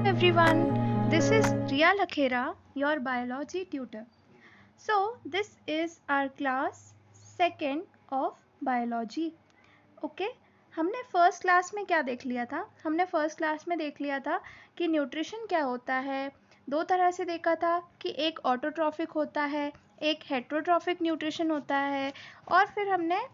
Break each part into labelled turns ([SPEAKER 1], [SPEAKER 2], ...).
[SPEAKER 1] Everyone, this is Riya Lakhera, your biology tutor. So, this is our class second of biology. Okay? हमने first class में क्या देख लिया था? हमने फर्स्ट क्लास में देख लिया था कि न्यूट्रिशन क्या होता है. दो तरह से देखा था कि एक ऑटोट्रॉफिक होता है, एक हेट्रोट्रॉफिक न्यूट्रिशन होता है. और फिर हमने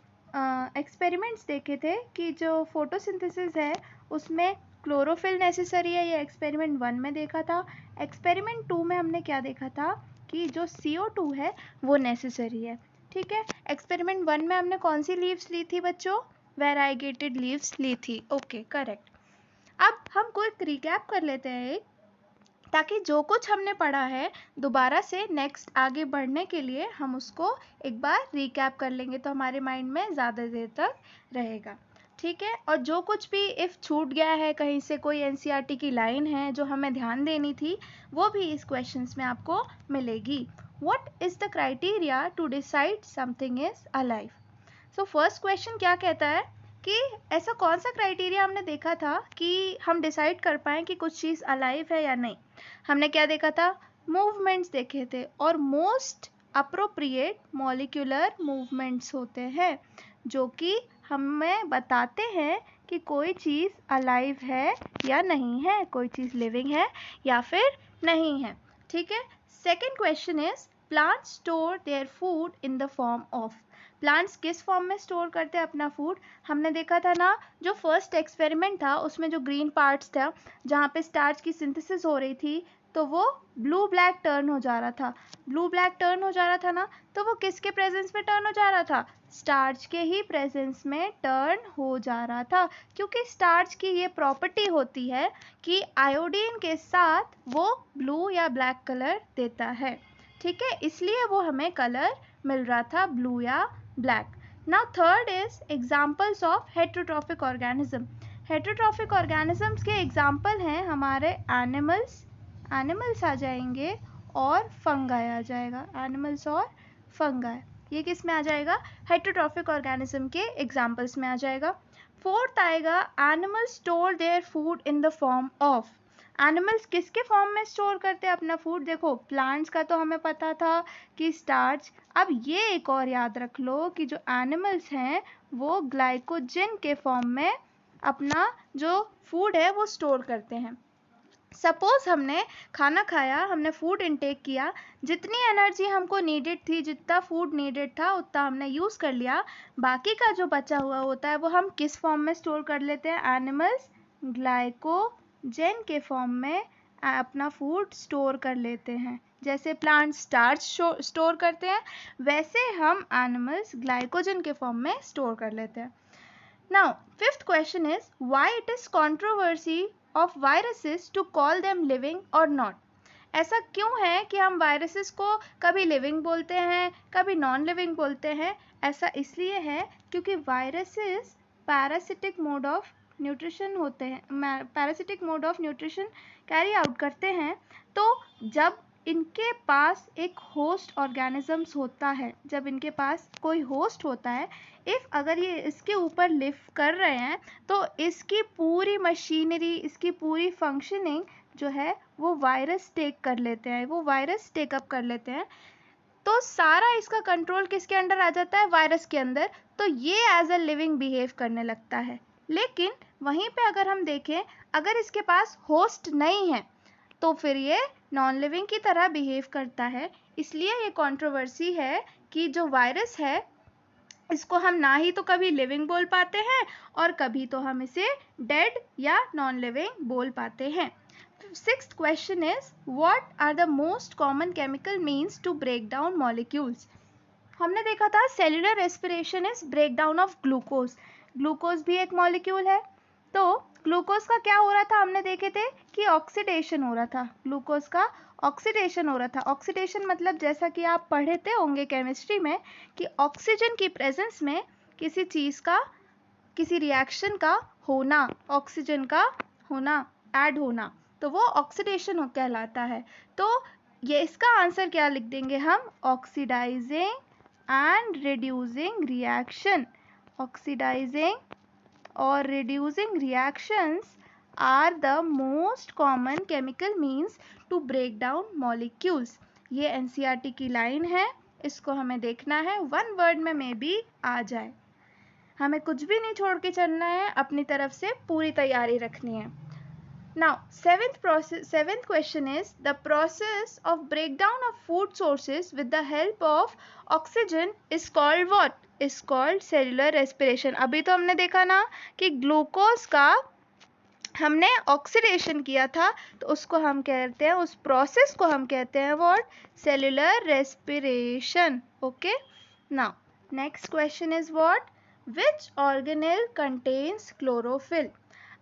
[SPEAKER 1] एक्सपेरिमेंट्स देखे थे कि जो फोटोसिंथेसिस है उसमें क्लोरोफिल नेसेसरी है, ये एक्सपेरिमेंट 1 में देखा था. एक्सपेरिमेंट 2 में हमने क्या देखा था कि जो CO2 है वो नेसेसरी है. ठीक है. एक्सपेरिमेंट 1 में हमने कौन सी लीव्स ली थी बच्चों? वेराइगेटेड लीव्स ली थी. Okay, correct. अब हम क्विक रिकैप कर लेते हैं ताकि जो कुछ हमने पढ़ा है दोबारा से नेक्स्ट आगे बढ़ने के लिए हम उसको एक बार रिकैप कर लेंगे तो हमारे माइंड में ज़्यादा देर तक रहेगा. ठीक है. और जो कुछ भी इफ़ छूट गया है, कहीं से कोई NCERT की लाइन है जो हमें ध्यान देनी थी, वो भी इस क्वेश्चंस में आपको मिलेगी. What is the criteria to decide something is alive? So first question क्या कहता है कि ऐसा कौन सा क्राइटेरिया हमने देखा था कि हम डिसाइड कर पाएँ कि कुछ चीज़ अलाइव है या नहीं. हमने क्या देखा था? मूवमेंट्स देखे थे, और मोस्ट अप्रोप्रिएट मॉलिक्यूलर मूवमेंट्स होते हैं जो कि हमें बताते हैं कि कोई चीज़ अलाइव है या नहीं है, कोई चीज़ लिविंग है या फिर नहीं है. ठीक है. Second question is plants store their food in the form of. Plants किस फॉर्म में स्टोर करते हैं अपना फूड? हमने देखा था ना, जो फर्स्ट एक्सपेरिमेंट था उसमें जो ग्रीन पार्ट्स था जहाँ पे स्टार्च की सिंथेसिस हो रही थी तो वो ब्लू ब्लैक टर्न हो जा रहा था. ब्लू ब्लैक टर्न हो जा रहा था ना, तो वो किसके प्रेजेंस में टर्न हो जा रहा था? स्टार्च के ही प्रेजेंस में टर्न हो जा रहा था, क्योंकि स्टार्च की ये प्रॉपर्टी होती है कि आयोडीन के साथ वो ब्लू या ब्लैक कलर देता है. ठीक है. इसलिए वो हमें कलर मिल रहा था ब्लू या black. Now third is examples of heterotrophic organism. Heterotrophic organisms के एग्जाम्पल हैं हमारे एनिमल्स आ जाएंगे और फंगाई आ जाएगा. एनिमल्स और फंगाई ये किस में आ जाएगा? हेट्रोट्रॉफिक ऑर्गेनिज्म के एग्जाम्पल्स में आ जाएगा. फोर्थ आएगा animals store their food in the form of. Animals किसके फॉर्म में स्टोर करते हैं अपना फूड? देखो, प्लांट्स का तो हमें पता था कि स्टार्च. अब ये एक और याद रख लो कि जो एनिमल्स हैं वो ग्लाइकोजन के फॉर्म में अपना जो फूड है वो स्टोर करते हैं. सपोज हमने खाना खाया, हमने फूड इनटेक किया, जितनी एनर्जी हमको नीडेड थी, जितना फूड नीडेड था उतना हमने यूज़ कर लिया. बाकी का जो बचा हुआ होता है वो हम किस फॉर्म में स्टोर कर लेते हैं? एनिमल्स ग्लाइकोजन के फॉर्म में अपना फूड स्टोर कर लेते हैं. जैसे प्लांट स्टार्च स्टोर करते हैं, वैसे हम एनिमल्स ग्लाइकोजन के फॉर्म में स्टोर कर लेते हैं. Now, fifth question is why it is controversy of viruses to call them living or not. ऐसा क्यों है कि हम वायरसेस को कभी लिविंग बोलते हैं, कभी नॉन लिविंग बोलते हैं? ऐसा इसलिए है क्योंकि viruses parasitic mode of nutrition होते हैं, parasitic mode of nutrition carry out करते हैं. तो जब इनके पास एक होस्ट ऑर्गेनिजम्स होता है, जब इनके पास कोई होस्ट होता है, इफ़ अगर ये इसके ऊपर लिव कर रहे हैं तो इसकी पूरी मशीनरी, इसकी पूरी फंक्शनिंग जो है वो वायरस टेक कर लेते हैं, वो वायरस टेकअप कर लेते हैं. तो सारा इसका कंट्रोल किसके अंडर आ जाता है? वायरस के अंदर. तो ये एज अ लिविंग बिहेव करने लगता है. लेकिन वहीं पे अगर हम देखें, अगर इसके पास होस्ट नहीं है तो फिर ये नॉन लिविंग की तरह बिहेव करता है. इसलिए ये कंट्रोवर्सी है कि जो वायरस है इसको हम ना ही तो कभी लिविंग बोल पाते हैं और कभी तो हम इसे डेड या नॉन लिविंग बोल पाते हैं. Sixth question is what are the most common chemical means to break down molecules. हमने देखा था cellular respiration is break down of glucose. Glucose भी एक मॉलिक्यूल है. तो ग्लूकोज का क्या हो रहा था? हमने देखे थे कि ऑक्सीडेशन हो रहा था. ग्लूकोज का ऑक्सीडेशन हो रहा था. ऑक्सीडेशन मतलब जैसा कि आप पढ़े थे होंगे केमिस्ट्री में कि ऑक्सीजन की प्रेजेंस में किसी चीज़ का, किसी रिएक्शन का होना, ऑक्सीजन का होना, ऐड होना, तो वो ऑक्सीडेशन कहलाता है. तो ये इसका आंसर क्या लिख देंगे हम? Oxidizing and reducing reaction. oxidizing or reducing reactions are the most common chemical means to break down molecules. ये NCERT की लाइन है, इसको हमें देखना है, वन वर्ड में मे भी आ जाए, हमें कुछ भी नहीं छोड़ के चलना है, अपनी तरफ से पूरी तैयारी रखनी है. Now, seventh question is the process of breakdown of food sources with the help of oxygen is called what? Is called cellular respiration. अभी तो हमने देखा ना कि ग्लूकोज का हमने ऑक्सीडेशन किया था, तो उसको हम कहते हैं, उस प्रोसेस को हम कहते हैं what? Cellular respiration. Okay. Now next question is what? Which organelle contains chlorophyll.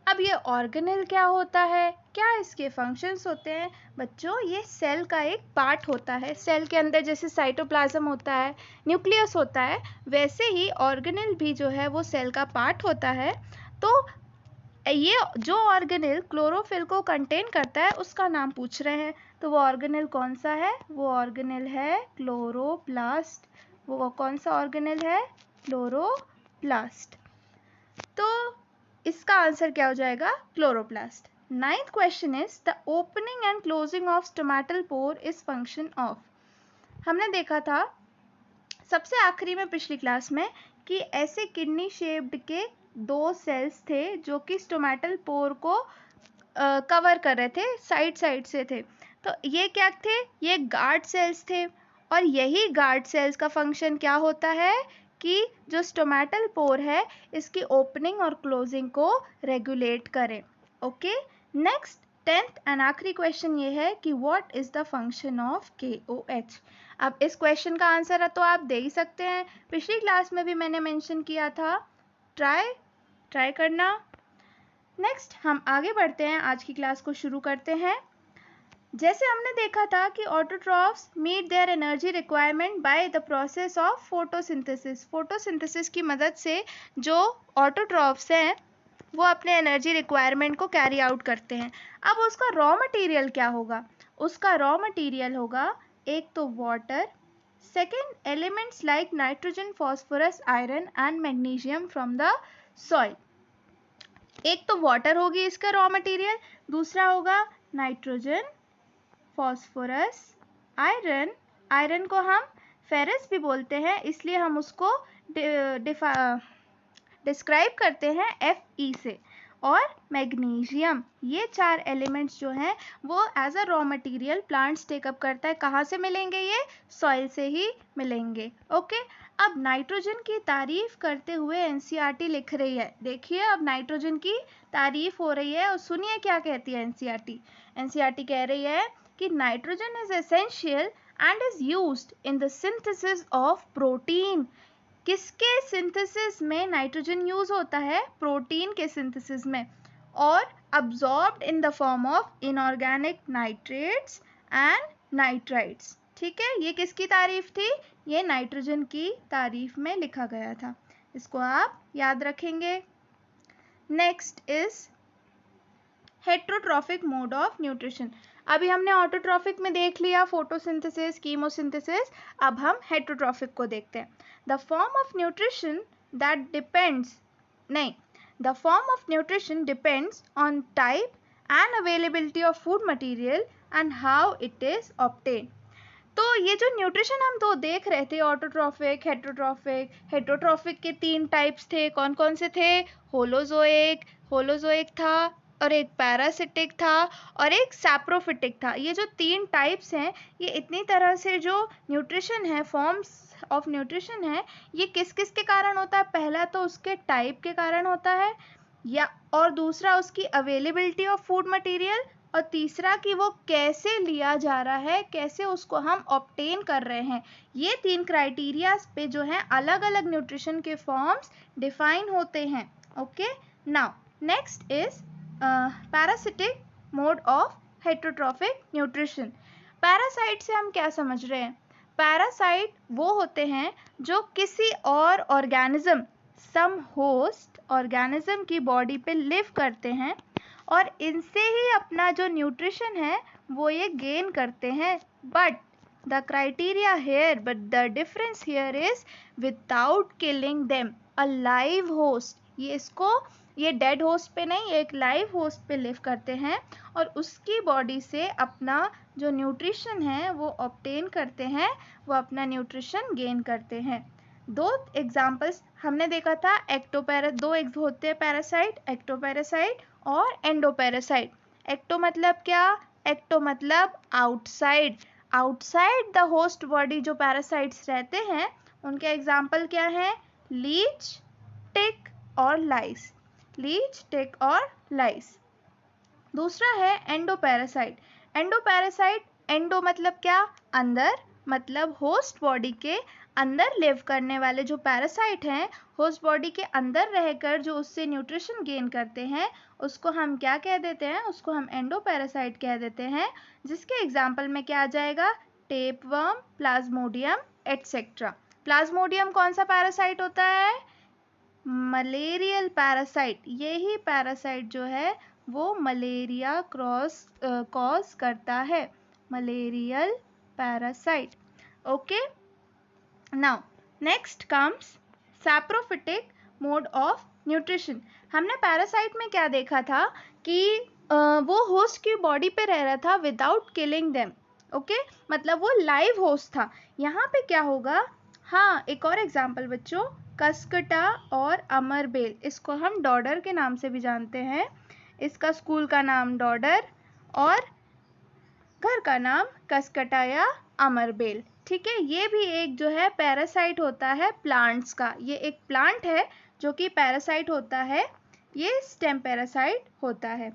[SPEAKER 1] अब ये ऑर्गेनेल क्या होता है, क्या इसके फंक्शंस होते हैं? बच्चों, ये सेल का एक पार्ट होता है. सेल के अंदर जैसे साइटोप्लाज्म होता है, न्यूक्लियस होता है, वैसे ही ऑर्गेनेल भी जो है वो सेल का पार्ट होता है. तो ये जो ऑर्गेनेल क्लोरोफिल को कंटेन करता है उसका नाम पूछ रहे हैं. तो वो ऑर्गेनेल कौन सा है? वो ऑर्गेनेल है क्लोरोप्लास्ट. वो कौन सा ऑर्गेनेल है? क्लोरोप्लास्ट. तो इसका आंसर क्या हो जाएगा? Chloroplast. Ninth question is the opening and closing of stomatal pore is function of. हमने देखा था सबसे आखिरी में पिछली क्लास में कि ऐसे किडनी शेप्ड के दो सेल्स थे जो कि स्टोमेटल पोर को कवर कर रहे थे, साइड साइड से थे. तो ये क्या थे? ये गार्ड सेल्स थे. और यही गार्ड सेल्स का फंक्शन क्या होता है कि जो स्टोमेटल पोर है इसकी ओपनिंग और क्लोजिंग को रेगुलेट करें. ओके. नेक्स्ट 10th एंड आखिरी क्वेश्चन ये है कि what is the function of KOH. अब इस क्वेश्चन का आंसर तो आप दे ही सकते हैं, पिछली क्लास में भी मैंने मेंशन किया था, ट्राई करना. नेक्स्ट हम आगे बढ़ते हैं, आज की क्लास को शुरू करते हैं. जैसे हमने देखा था कि autotrophs meet their energy requirement by the process of photosynthesis. Photosynthesis की मदद से जो ऑटोट्रॉफ्स हैं वो अपने एनर्जी रिक्वायरमेंट को कैरी आउट करते हैं. अब उसका रॉ मटेरियल क्या होगा? उसका रॉ मटेरियल होगा एक तो water, second elements like nitrogen, phosphorus, iron and magnesium from the soil. एक तो वाटर होगी इसका रॉ मटेरियल, दूसरा होगा नाइट्रोजन, फॉस्फोरस, आयरन. आयरन को हम फेरस भी बोलते हैं, इसलिए हम उसको डिस्क्राइब करते हैं Fe से. और मैग्नीशियम. ये चार एलिमेंट्स जो हैं वो as a raw material plants take up करता है. कहाँ से मिलेंगे? ये सॉइल से ही मिलेंगे. ओके. अब नाइट्रोजन की तारीफ करते हुए NCERT लिख रही है. देखिए, अब नाइट्रोजन की तारीफ हो रही है और सुनिए क्या कहती है NCERT. NCERT कह रही है कि nitrogen is essential and is used in the synthesis of protein. किसके सिंथेसिस में नाइट्रोजन यूज होता है? प्रोटीन के सिंथेसिस में. और absorbed in the form of inorganic nitrates and nitrites. ठीक है, ये किसकी तारीफ थी? ये नाइट्रोजन की तारीफ में लिखा गया था. इसको आप याद रखेंगे. Next is heterotrophic mode of nutrition. अभी हमने ऑटोट्रॉफिक में देख लिया फोटोसिंथेसिस, कीमोसिंथेसिस. अब हम हेट्रोट्रॉफिक को देखते हैं. The form of nutrition depends on type and availability of food material and how it is obtain. तो ये जो न्यूट्रिशन हम दो देख रहे थे, ऑटोट्रॉफिक, हेट्रोट्रॉफिक. हेट्रोट्रॉफिक के 3 टाइप्स थे. कौन कौन से थे? होलोजोइक था, और एक पैरासिटिक था, और एक सैप्रोफिटिक था. ये जो 3 टाइप्स हैं, ये इतनी तरह से जो न्यूट्रिशन है, फॉर्म्स ऑफ न्यूट्रिशन है, ये किस किस के कारण होता है? पहला तो उसके टाइप के कारण होता है, या और दूसरा उसकी अवेलेबिलिटी ऑफ फूड मटेरियल, और तीसरा कि वो कैसे लिया जा रहा है, कैसे उसको हम ऑब्टेन कर रहे हैं. ये 3 क्राइटेरियाज पे जो है अलग अलग न्यूट्रिशन के फॉर्म्स डिफाइन होते हैं. Okay. Now next is parasitic mode of heterotrophic nutrition. Parasite से हम क्या समझ रहे हैं? पैरासाइट वो होते हैं जो किसी और ऑर्गेनिज्म, सम होस्ट ऑर्गेनिज्म की बॉडी पे लिव करते हैं और इनसे ही अपना जो न्यूट्रिशन है वो ये गेन करते हैं. But the criteria here, but the difference here is without killing them. A live host, ये डेड होस्ट पे नहीं, एक लाइव होस्ट पे लिव करते हैं और उसकी बॉडी से अपना जो न्यूट्रिशन है वो ऑब्टेन करते हैं, वो अपना न्यूट्रिशन गेन करते हैं। दो एग्जाम्पल्स हमने देखा था, दो होते हैं पैरासाइट, एक्टोपैरासाइट और एंडोपैरासाइट। एक्टो मतलब क्या? एक्टो मतलब outside, outside the host body जो पैरासाइट्स रहते हैं उनके एग्जाम्पल क्या है? लीच, टिक और लाइस, लीच, टिक और लाइस। दूसरा है एंडोपैरासाइट। एंडोपैरासाइट, एंडो मतलब क्या? अंदर, मतलब होस्ट बॉडी के अंदर लिव करने वाले जो पैरासाइट हैं, होस्ट बॉडी के अंदर रहकर जो उससे न्यूट्रिशन गेन करते हैं, उसको हम क्या कह देते हैं? उसको हम एंडोपैरासाइट कह देते हैं, जिसके एग्जाम्पल में क्या आ जाएगा? Tapeworm, Plasmodium etcetera. प्लाज्मोडियम कौन सा पैरासाइट होता है? Malarial parasite. यही पैरासाइट जो है वो मलेरिया कॉज करता है, malarial parasite. Okay, now next comes saprophytic mode of nutrition. हमने पैरासाइट में क्या देखा था कि वो होस्ट की बॉडी पे रह रहा था विदाउट किलिंग देम। ओके, मतलब वो लाइव होस्ट था। यहाँ पे क्या होगा? हाँ, एक और एग्जाम्पल बच्चों, कस्कटा और अमरबेल, इसको हम डॉडर के नाम से भी जानते हैं। इसका स्कूल का नाम डॉडर और घर का नाम कस्कटा या अमरबेल। ठीक है, ये भी एक जो है पैरासाइट होता है प्लांट्स का। ये एक प्लांट है जो कि पैरासाइट होता है, ये स्टेम पैरासाइट होता है।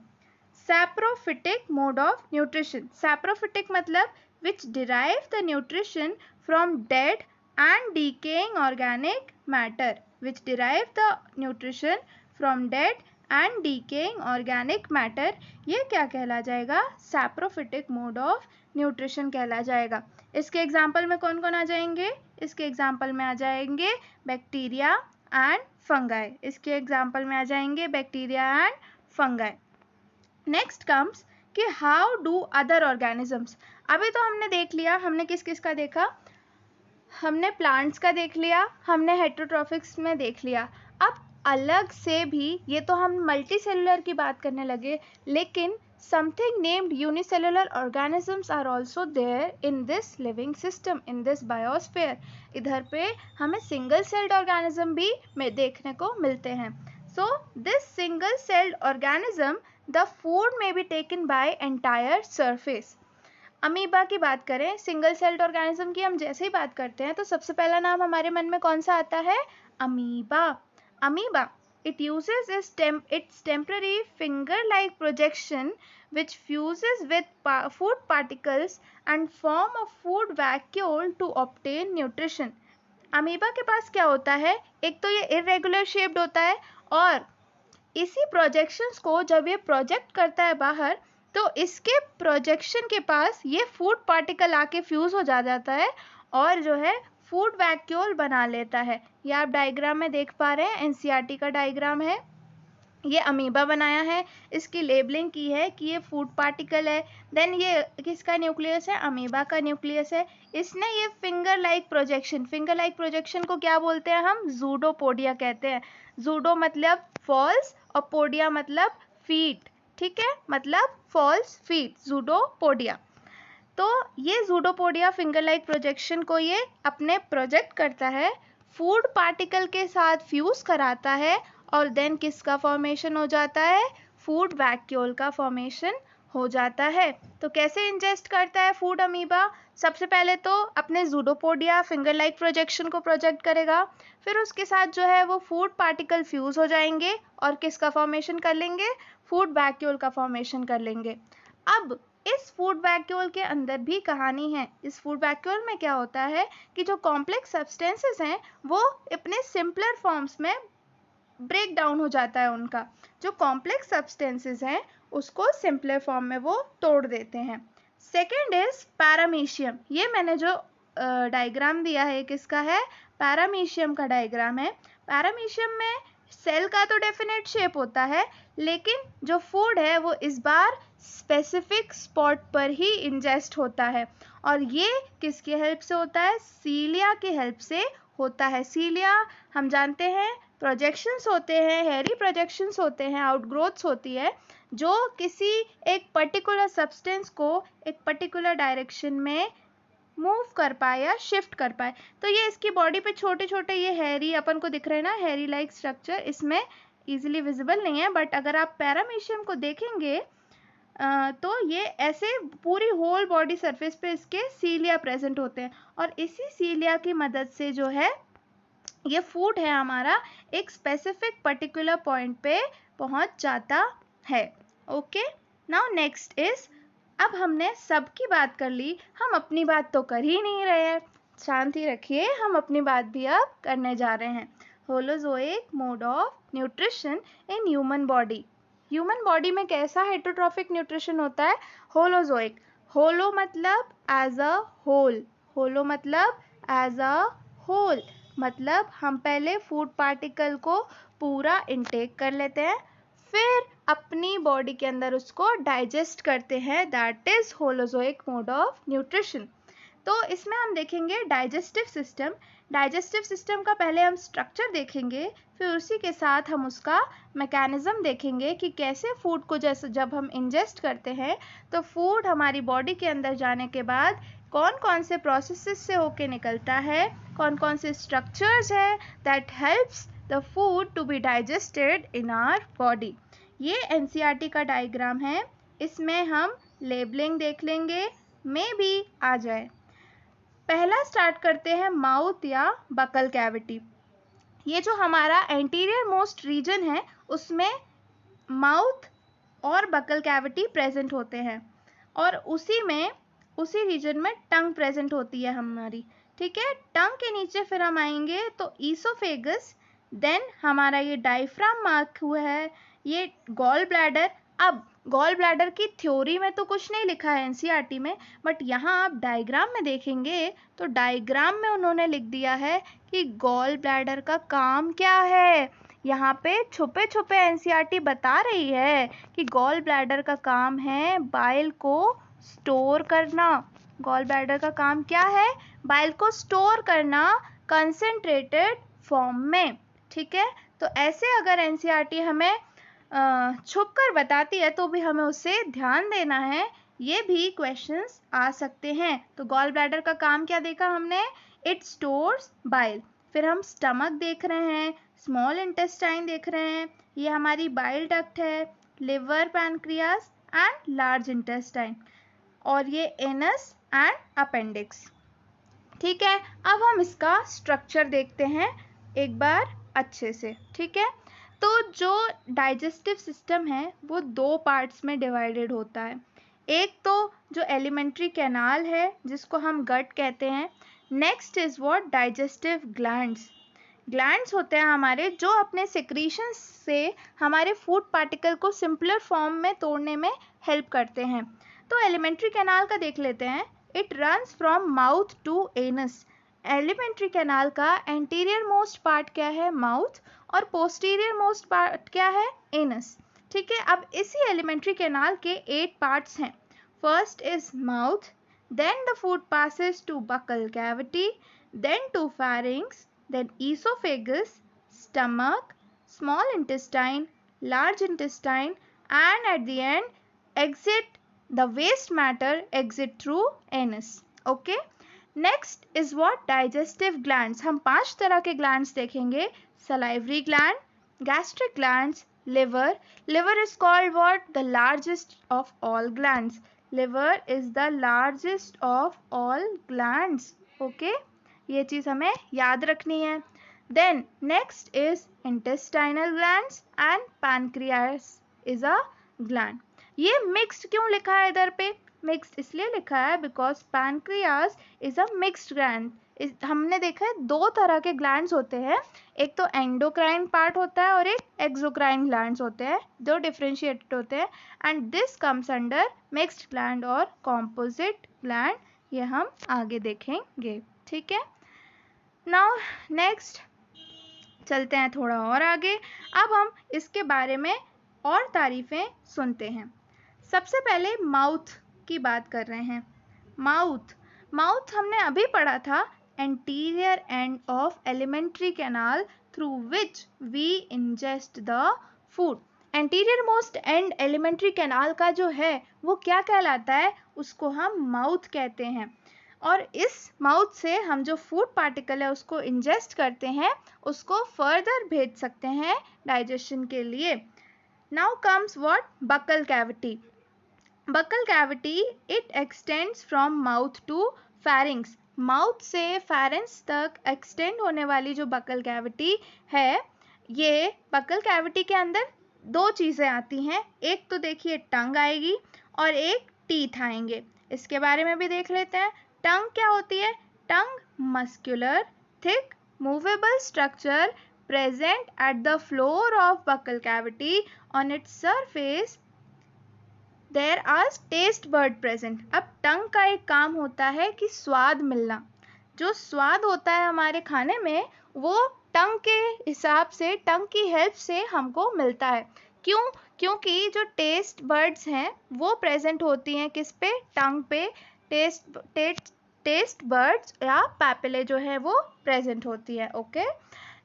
[SPEAKER 1] Saprophytic mode of nutrition. Saprophytic मतलब which derive the nutrition from dead and decaying organic matter, which derive the nutrition from dead and decaying organic matter, ये क्या कहला जाएगा? सैप्रोफिटिक मोड ऑफ न्यूट्रिशन कहला जाएगा। इसके एग्जाम्पल में कौन कौन आ जाएंगे? इसके एग्जाम्पल में आ जाएंगे बैक्टीरिया एंड फंगाई। इसके एग्जाम्पल में आ जाएंगे bacteria and fungi. Next comes कि हाउ डू अदर ऑर्गेनिजम्स। अभी तो हमने देख लिया, हमने किस किस का देखा? हमने प्लांट्स का देख लिया, हमने हेटरोट्रॉफिक्स में देख लिया। अब अलग से भी, ये तो हम मल्टी सेलुलर की बात करने लगे, लेकिन something named unicellular organisms are also there in this living system, in this biosphere. इधर पे हमें सिंगल सेल्ड ऑर्गेनिज्म भी देखने को मिलते हैं। So this single celled organism, the food may be taken by entire surface. Amoeba की बात करें, सिंगल सेल्ड ऑर्गेनिज्म की हम जैसे ही बात करते हैं तो सबसे पहला नाम हमारे मन में कौन सा आता है? Amoeba. Amoeba, it uses its temporary finger-like projection which fuses with food particles and form a food vacuole to obtain nutrition. Amoeba के पास क्या होता है? एक तो ये इरेगुलर शेप्ड होता है और इसी प्रोजेक्शंस को जब ये प्रोजेक्ट करता है बाहर, तो इसके प्रोजेक्शन के पास ये फूड पार्टिकल आके फ्यूज हो जाता है और जो है फूड वैक्यूल बना लेता है। ये आप डायग्राम में देख पा रहे हैं, एनसीईआरटी का डायग्राम है। ये अमीबा बनाया है, इसकी लेबलिंग की है कि ये फूड पार्टिकल है। देन ये किसका न्यूक्लियस है? अमीबा का न्यूक्लियस है। इसने ये फिंगर लाइक प्रोजेक्शन को क्या बोलते हैं हम? जूडोपोडिया कहते हैं। जूडो मतलब फॉल्स और पोडिया मतलब फीट। ठीक है, मतलब फॉल्स फीट, जूडोपोडिया। तो ये जूडोपोडिया फिंगर लाइक प्रोजेक्शन को ये अपने प्रोजेक्ट करता है, फूड पार्टिकल के साथ फ्यूज कराता है और देन किसका फॉर्मेशन हो जाता है? फूड वैक्यूल का फॉर्मेशन हो जाता है। तो कैसे इंजेस्ट करता है फूड अमीबा? सबसे पहले तो अपने जूडोपोडिया फिंगर लाइक प्रोजेक्शन को प्रोजेक्ट करेगा, फिर उसके साथ जो है वो फूड पार्टिकल फ्यूज हो जाएंगे और किसका फॉर्मेशन कर लेंगे? फूड वैक्यूल का फॉर्मेशन कर लेंगे। अब इस फूड वैक्यूल के अंदर भी कहानी है। इस फूड वैक्यूल में क्या होता है कि जो कॉम्प्लेक्स सब्सटेंसेस हैं वो अपने सिंपलर फॉर्म्स में ब्रेक डाउन हो जाता है। उनका जो कॉम्प्लेक्स सब्सटेंसेस हैं उसको सिंपलर फॉर्म में वो तोड़ देते हैं। Second is paramecium. ये मैंने जो डायग्राम दिया है किसका है? पैरामीशियम का डायग्राम है। पैरामीशियम में सेल का तो डेफिनेट शेप होता है, लेकिन जो फूड है वो इस बार स्पेसिफिक स्पॉट पर ही इंजेस्ट होता है। और ये किसकी हेल्प से होता है? सीलिया की हेल्प से होता है। सीलिया हम जानते हैं प्रोजेक्शंस होते हैं, हेयरी प्रोजेक्शंस होते हैं, आउटग्रोथ्स होती है जो किसी एक पर्टिकुलर सब्सटेंस को एक पर्टिकुलर डायरेक्शन में मूव कर पाए या शिफ्ट कर पाए। तो ये इसकी बॉडी पे छोटे छोटे ये हेयरी अपन को दिख रहे हैं ना, हेयरी लाइक स्ट्रक्चर इसमें इजीली विजिबल नहीं है, बट अगर आप पैरामीशियम को देखेंगे तो ये ऐसे पूरी होल बॉडी सरफेस पे इसके सीलिया प्रेजेंट होते हैं, और इसी सीलिया की मदद से जो है ये फूड है हमारा एक स्पेसिफिक पर्टिकुलर पॉइंट पे पहुंच जाता है। ओके, नाउ नेक्स्ट इज, अब हमने सबकी बात कर ली, हम अपनी बात तो कर ही नहीं रहे हैं, शांति रखिए, हम अपनी बात भी अब करने जा रहे हैं। Holozoic mode of nutrition in human body. Human body में कैसा हेटरोट्रॉफिक न्यूट्रिशन होता है? होलोजोइक। होलो मतलब एज अ होल, होलो मतलब एज अ होल, मतलब हम पहले फूड पार्टिकल को पूरा इंटेक कर लेते हैं, फिर अपनी बॉडी के अंदर उसको डाइजेस्ट करते हैं, that is holozoic mode of nutrition. तो इसमें हम देखेंगे डाइजेस्टिव सिस्टम। डाइजेस्टिव सिस्टम का पहले हम स्ट्रक्चर देखेंगे, फिर उसी के साथ हम उसका मैकेनिज्म देखेंगे कि कैसे फूड को, जैसे जब हम इंजेस्ट करते हैं तो फूड हमारी बॉडी के अंदर जाने के बाद कौन कौन से प्रोसेसेस से होके निकलता है, कौन कौन से स्ट्रक्चर्स है that helps the food to be digested in our body. ये एनसीईआरटी का डायग्राम है, इसमें हम लेबलिंग देख लेंगे, मे बी आ जाए। पहला स्टार्ट करते हैं माउथ या बकल कैविटी। ये जो हमारा एंटीरियर मोस्ट रीजन है उसमें माउथ और बकल कैविटी प्रेजेंट होते हैं, और उसी रीजन में टंग प्रेजेंट होती है हमारी, ठीक है। टंग के नीचे फिर हम आएंगे तो ईसोफेगस, देन हमारा ये डायफ्राम मार्क हुआ है, ये गॉल ब्लैडर। अब गॉल ब्लैडर की थ्योरी में तो कुछ नहीं लिखा है एनसीईआरटी में, बट यहाँ आप डायग्राम में देखेंगे तो डायग्राम में उन्होंने लिख दिया है कि गॉल ब्लैडर का काम क्या है। यहाँ पे छुपे छुपे एनसीईआरटी बता रही है कि गॉल ब्लैडर का काम है बाइल को स्टोर करना। गॉल ब्लैडर का काम क्या है? बाइल को स्टोर करना कंसेंट्रेटेड फॉर्म में, ठीक है। तो ऐसे अगर एनसीईआरटी हमें छुप कर बताती है तो भी हमें उससे ध्यान देना है, ये भी क्वेश्चंस आ सकते हैं। तो गॉल ब्लैडर का काम क्या देखा हमने? It stores bile. फिर हम स्टमक देख रहे हैं, स्मॉल इंटेस्टाइन देख रहे हैं, ये हमारी बाइल डक्ट है, liver, pancreas and large intestine, और ये एनस एंड अपेंडिक्स, ठीक है। अब हम इसका स्ट्रक्चर देखते हैं एक बार अच्छे से, ठीक है। तो जो डाइजेस्टिव सिस्टम है वो दो पार्ट्स में डिवाइडेड होता है। एक तो जो एलिमेंट्री कैनाल है जिसको हम गट कहते हैं, next is what? Digestive glands. Glands होते हैं हमारे जो अपने सिक्रीशन से हमारे फूड पार्टिकल को सिंपलर फॉर्म में तोड़ने में हेल्प करते हैं। तो एलिमेंट्री कैनाल का देख लेते हैं। It runs from mouth to anus. Alimentary canal का एंटीरियर मोस्ट पार्ट क्या है? माउथ, और पोस्टीरियर मोस्ट पार्ट क्या है? एनस, ठीक है। अब इसी एलिमेंट्री कैनाल के 8 पार्ट्स हैं। First is mouth, then the food passes to buccal cavity, then to pharynx, then esophagus, stomach, small intestine, large intestine, and at the end exit the waste matter exit through anus. Okay, next is what? Digestive glands. हम 5 तरह के glands देखेंगे: salivary gland, gastric glands, liver. Liver is called what? The largest of all glands. Liver is the largest of all glands. Okay, ये चीज़ हमें याद रखनी है. Then next is intestinal glands and pancreas is a gland. ये mixed क्यों लिखा है इधर पे? Mixed इसलिए लिखा है because pancreas is a mixed gland. हमने देखा है 2 तरह के ग्लैंड्स होते हैं, एक तो एंडोक्राइन पार्ट होता है और एक एक्सोक्राइन ग्लैंड्स होते हैं, दो डिफरेंशिएटेड होते हैं, and this comes under mixed gland और कॉम्पोजिट ग्लैंड. ये हम आगे देखेंगे, ठीक है. नाउ नेक्स्ट चलते हैं थोड़ा और आगे. अब हम इसके बारे में और तारीफें सुनते हैं। सबसे पहले माउथ की बात कर रहे हैं। माउथ हमने अभी पढ़ा था, anterior end of alimentary canal through which we ingest the food. Anterior most end alimentary canal का जो है वो क्या कहलाता है, उसको हम माउथ कहते हैं। और इस माउथ से हम जो फूड पार्टिकल है उसको इंजेस्ट करते हैं, उसको फर्दर भेज सकते हैं डाइजेशन के लिए। Now comes what, buccal cavity. Buccal cavity it extends from mouth to pharynx. Mouth से फेरिंग्स तक एक्सटेंड होने वाली जो बकल कैविटी है, ये बकल कैविटी के अंदर दो चीज़ें आती हैं। एक तो देखिए टंग आएगी और एक टीथ आएंगे। इसके बारे में भी देख लेते हैं। टंग क्या होती है? Tongue muscular thick movable structure present at the floor of buccal cavity. On its surface there are taste bud present. अब टंग का एक काम होता है कि स्वाद मिलना। जो स्वाद होता है हमारे खाने में वो टंग के हिसाब से, टंग की हेल्प से हमको मिलता है। क्यों? क्योंकि जो टेस्ट बर्ड्स हैं वो प्रेजेंट होती हैं किस पे? टंग पे। टेस्ट बर्ड्स या पैपिले जो है वो प्रेजेंट होती है। ओके,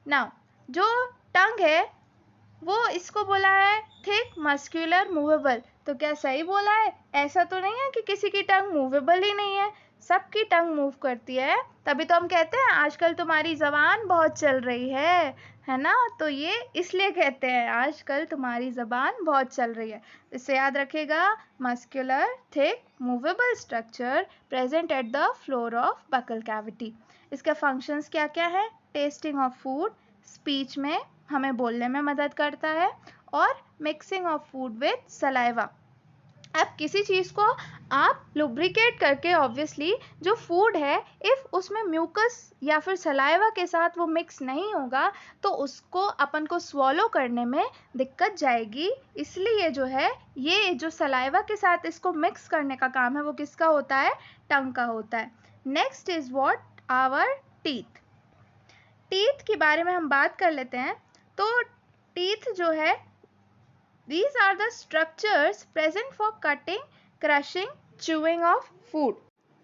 [SPEAKER 1] नाउ जो टंग है वो इसको बोला है थिक मस्कुलर मूवेबल। तो क्या सही बोला है? ऐसा तो नहीं है कि किसी की टंग मूवेबल ही नहीं है, सबकी टंग मूव करती है। तभी तो हम कहते हैं आजकल तुम्हारी ज़बान बहुत चल रही है ना। तो ये इसलिए कहते हैं आजकल तुम्हारी ज़बान बहुत चल रही है। इसे याद रखिएगा, muscular thick movable structure present at the floor of buccal cavity. इसके फंक्शंस क्या क्या है? टेस्टिंग ऑफ फूड, स्पीच में हमें बोलने में मदद करता है, और mixing of food with saliva. अब किसी चीज़ को आप लुब्रिकेट करके, ऑब्वियसली जो फूड है इफ़ उसमें म्यूकस या फिर सलाइवा के साथ वो मिक्स नहीं होगा तो उसको अपन को स्वॉलो करने में दिक्कत जाएगी। इसलिए जो है ये जो सलाइवा के साथ इसको मिक्स करने का काम है वो किसका होता है? टंग का होता है। Next is what? Our teeth. Teeth के बारे में हम बात कर लेते हैं। तो टीथ जो है, these are the structures present for cutting, crushing, chewing of food.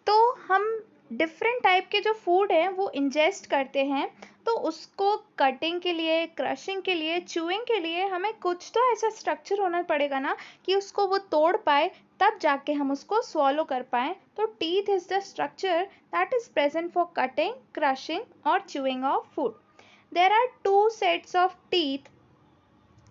[SPEAKER 1] तो हम डिफरेंट टाइप के जो फूड हैं वो इंजेस्ट करते हैं, तो उसको कटिंग के लिए, क्रशिंग के लिए, च्यूइंग के लिए हमें कुछ तो ऐसा स्ट्रक्चर होना पड़ेगा ना कि उसको वो तोड़ पाए, तब जाके हम उसको स्वॉलो कर पाएँ। तो teeth is the structure that is present for cutting, crushing और chewing of food. There are two sets of teeth.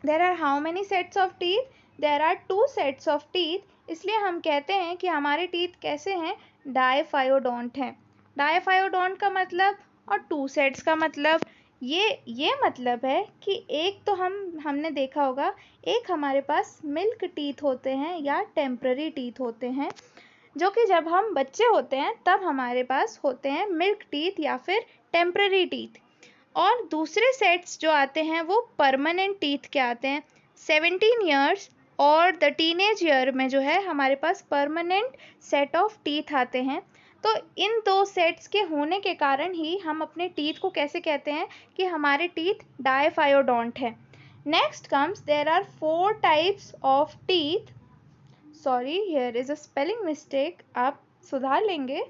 [SPEAKER 1] There are how many sets of teeth? There are two sets of teeth. इसलिए हम कहते हैं कि हमारे teeth कैसे हैं? डायफायोडोंट हैं। डायफायोडोंट का मतलब और टू सेट्स का मतलब ये मतलब है कि एक तो हमने देखा होगा, एक हमारे पास मिल्क टीथ होते हैं या टेम्पररी टीथ होते हैं, जो कि जब हम बच्चे होते हैं तब हमारे पास होते हैं मिल्क टीथ या फिर टेम्पररी टीथ। और दूसरे सेट्स जो आते हैं वो परमानेंट टीथ के आते हैं। 17 ईयर्स और द टीनेज ईयर में जो है हमारे पास परमानेंट सेट ऑफ टीथ आते हैं। तो इन दो सेट्स के होने के कारण ही हम अपने टीथ को कैसे कहते हैं कि हमारे टीथ डायफायोडोंट हैं। Next comes, there are 4 types of teeth. Sorry, here is a spelling mistake, आप सुधार लेंगे।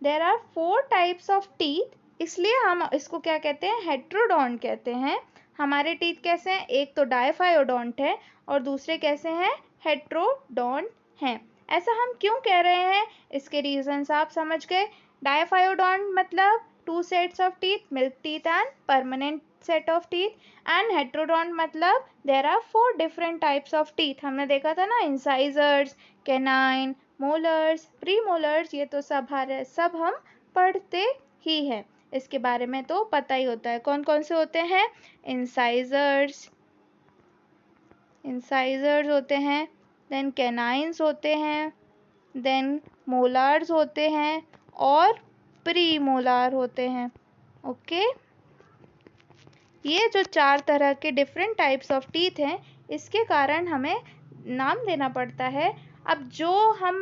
[SPEAKER 1] There are 4 types of teeth, इसलिए हम इसको क्या कहते हैं? हेट्रोडोंट कहते हैं। हमारे टीथ कैसे हैं? एक तो डायफायोडोंट है और दूसरे कैसे हैं? हेट्रोडोंट हैं। ऐसा हम क्यों कह रहे हैं? इसके रीजंस आप समझ गए। डायफायोडोंट मतलब 2 sets of teeth, milk teeth and permanent set of teeth, and heterodont मतलब there are 4 different types of teeth. हमने देखा था ना, इंसाइजर्स, कैनाइन, मोलर्स, प्रीमोलर्स, ये तो सब हम पढ़ते ही हैं। इसके बारे में तो पता ही होता है। कौन कौन से होते हैं? इंसाइजर्स होते हैं, देन कैनाइन्स होते हैं, देन मोलार्स होते हैं और प्री मोलार होते हैं। ओके, ये जो 4 तरह के डिफरेंट टाइप्स ऑफ टीथ हैं, इसके कारण हमें नाम देना पड़ता है। अब जो हम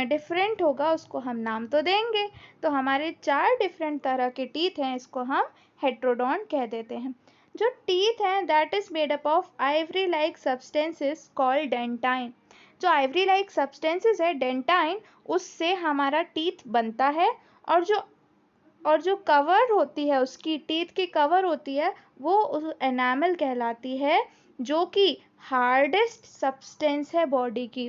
[SPEAKER 1] डिफरेंट होगा उसको हम नाम तो देंगे। तो हमारे 4 डिफरेंट तरह के टीथ हैं, इसको हम हेट्रोडोंट कह देते हैं। जो टीथ हैं that is made up of Ivory like substances called dentine. जो आइवरी लाइक सब्सटेंसेस है डेंटाइन, उससे हमारा टीथ बनता है। और जो कवर होती है, उसकी टीथ की कवर होती है, वो एनामल कहलाती है, जो कि हार्डेस्ट सब्सटेंस है बॉडी की।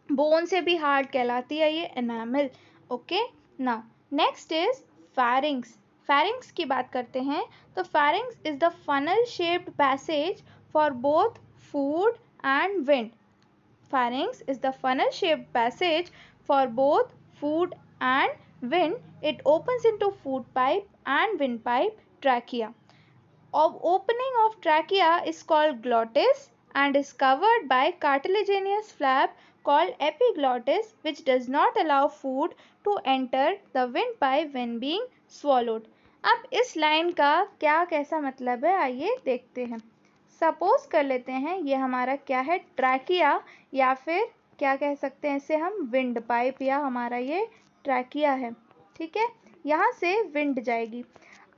[SPEAKER 1] बोन से भी हार्ड कहलाती है ये enamel. Okay, now next is फैरिंग्स। फैरिंग्स की बात करते हैं तो फैरिंग्स is the funnel shaped passage for both food and wind. Pharynx is the funnel-shaped passage for both food and wind. It opens into food pipe and windpipe trachea. Opening of trachea is called glottis and is covered by cartilaginous flap called epiglottis, which does not allow food to enter the windpipe when being swallowed. अब इस line का क्या कैसा मतलब है आइए देखते हैं। सपोज कर लेते हैं ये हमारा क्या है, ट्रैकिया, या फिर क्या कह सकते हैं इसे हम, विंड पाइप, या हमारा ये ट्रैकिया है। ठीक है, यहाँ से विंड जाएगी।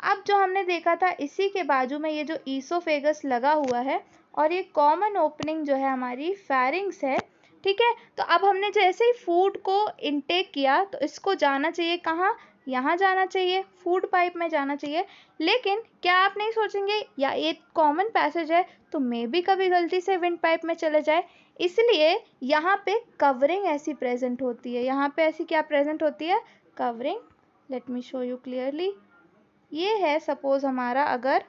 [SPEAKER 1] अब जो हमने देखा था इसी के बाजू में ये जो ईसोफेगस लगा हुआ है और ये कॉमन ओपनिंग जो है हमारी फैरिंग्स है। ठीक है, तो अब हमने जैसे ही फूड को इनटेक किया तो इसको जाना चाहिए कहाँ, यहाँ जाना चाहिए, फूड पाइप में जाना चाहिए। लेकिन क्या आप नहीं सोचेंगे या ये कॉमन पैसेज है तो मे भी कभी गलती से विंड पाइप में चले जाए, इसलिए यहाँ पे कवरिंग ऐसी प्रेजेंट होती है। यहाँ पे ऐसी क्या प्रेजेंट होती है, covering. Let me show you clearly. ये है सपोज हमारा अगर